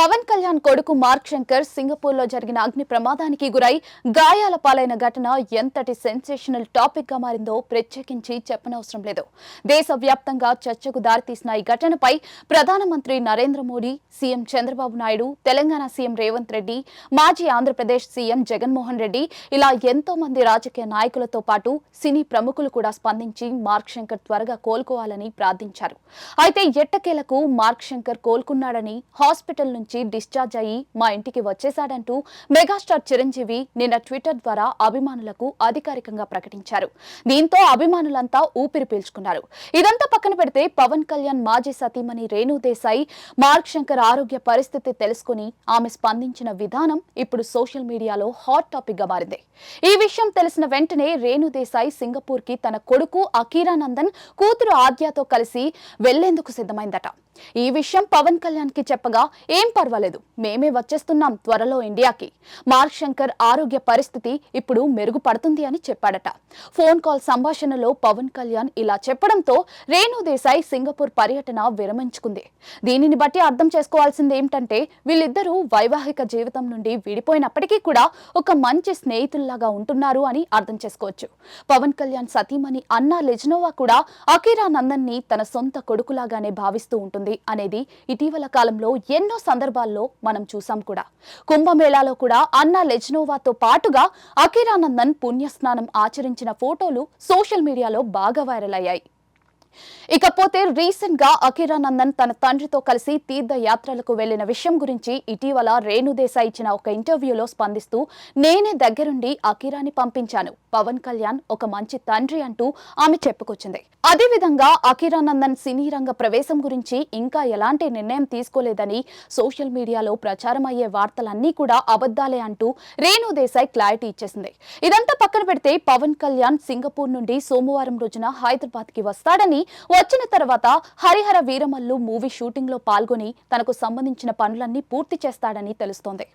పవన్ కళ్యాణ్ కొడుకు మార్క్ శంకర్ సింగపూర్లో జరిగిన అగ్ని ప్రమాదానికి గురై గాయాల పాలైన ఘటన ఎంతటి సెన్సేషనల్ టాపిక్ గా మారిందో ప్రత్యేకించి చెప్పనవసరం లేదు. దేశవ్యాప్తంగా చర్చకు దారితీసిన ఈ ఘటనపై ప్రధానమంత్రి నరేంద్ర మోడీ, సీఎం చంద్రబాబు నాయుడు, తెలంగాణ సీఎం రేవంత్ రెడ్డి, మాజీ ఆంధ్రప్రదేశ్ సీఎం జగన్మోహన్ రెడ్డి ఇలా ఎంతో మంది రాజకీయ నాయకులతో పాటు సినీ ప్రముఖులు కూడా స్పందించి మార్క్ శంకర్ త్వరగా కోలుకోవాలని ప్రార్థించారు. అయితే ఎట్టకేలకు మార్క్ శంకర్ కోలుకున్నాడని, హాస్పిటల్ నుంచి డిశ్చార్జ్ అయ్యి మా ఇంటికి వచ్చేశాడంటూ మెగాస్టార్ చిరంజీవి నిన్న ట్విట్టర్ ద్వారా అభిమానులకు అధికారికంగా ప్రకటించారు. దీంతో అభిమానులంతా ఊపిరి పీల్చుకున్నారు. ఇదంతా పక్కన పెడితే పవన్ కళ్యాణ్ మాజీ సతీమణి రేణు దేశాయ్ మార్క్ శంకర్ ఆరోగ్య పరిస్థితి తెలుసుకుని ఆమె స్పందించిన విధానం ఇప్పుడు సోషల్ మీడియాలో హాట్ టాపిక్ గా మారింది. ఈ విషయం తెలిసిన వెంటనే రేణు దేశాయ్ సింగపూర్ కి తన కొడుకు అకీరానందన్, కూతురు ఆద్యతో కలిసి వెళ్లేందుకు సిద్ధమైందట. ఈ విషయం పవన్ కళ్యాణ్ కి చెప్పగా ఏం పర్వాలేదు, మేమే వచ్చేస్తున్నాం త్వరలో ఇండియాకి, మార్క్ శంకర్ ఆరోగ్య పరిస్థితి ఇప్పుడు మెరుగుపడుతుంది అని చెప్పాడట. ఫోన్ కాల్ సంభాషణలో పవన్ కళ్యాణ్ ఇలా చెప్పడంతో రేణు దేశాయ్ సింగపూర్ పర్యటన విరమించుకుంది. దీనిని బట్టి అర్థం చేసుకోవాల్సింది ఏమిటంటే వీళ్ళిద్దరూ వైవాహిక జీవితం నుండి విడిపోయినప్పటికీ కూడా ఒక మంచి స్నేహితుల్లాగా ఉంటున్నారు అని అర్థం చేసుకోవచ్చు. పవన్ కళ్యాణ్ సతీమణి అన్నా లెజ్నోవా కూడా అకీరానందన్ ని తన సొంత కొడుకులాగానే భావిస్తూ ఉంటుంది అనేది ఇటీవల కాలంలో ఎన్నో సందర్భాల్లో మనం చూసాం కూడా. కుంభమేళాలో కూడా అన్నా లెజ్నోవాతో పాటుగా అకీరానందన్ పుణ్యస్నానం ఆచరించిన ఫోటోలు సోషల్ మీడియాలో బాగా వైరల్ అయ్యాయి. ఇకపోతే రీసెంట్ గా అకీరానందన్ తన తండ్రితో కలిసి తీర్థయాత్రలకు వెళ్లిన విషయం గురించి ఇటీవల రేణు దేశాయ్ ఇచ్చిన ఒక ఇంటర్వ్యూలో స్పందిస్తూ నేనే దగ్గరుండి అకీరాని పంపించాను, పవన్ కళ్యాణ్ ఒక మంచి తండ్రి అంటూ ఆమె చెప్పుకొచ్చింది. అదేవిధంగా అకీరానందన్ సినీ రంగ ప్రవేశం గురించి ఇంకా ఎలాంటి నిర్ణయం తీసుకోలేదని, సోషల్ మీడియాలో ప్రచారం అయ్యే వార్తలన్నీ కూడా అబద్దాలే అంటూ రేణు దేశాయ్ క్లారిటీ ఇచ్చేసింది. ఇదంతా పక్కన పెడితే పవన్ కళ్యాణ్ సింగపూర్ నుండి సోమవారం రోజున హైదరాబాద్ కి వస్తాడని, వచ్చిన తర్వాత హరిహర వీరమల్లు మూవీ షూటింగ్ లో పాల్గొని తనకు సంబంధించిన పనులన్నీ పూర్తి చేస్తాడని తెలుస్తోంది.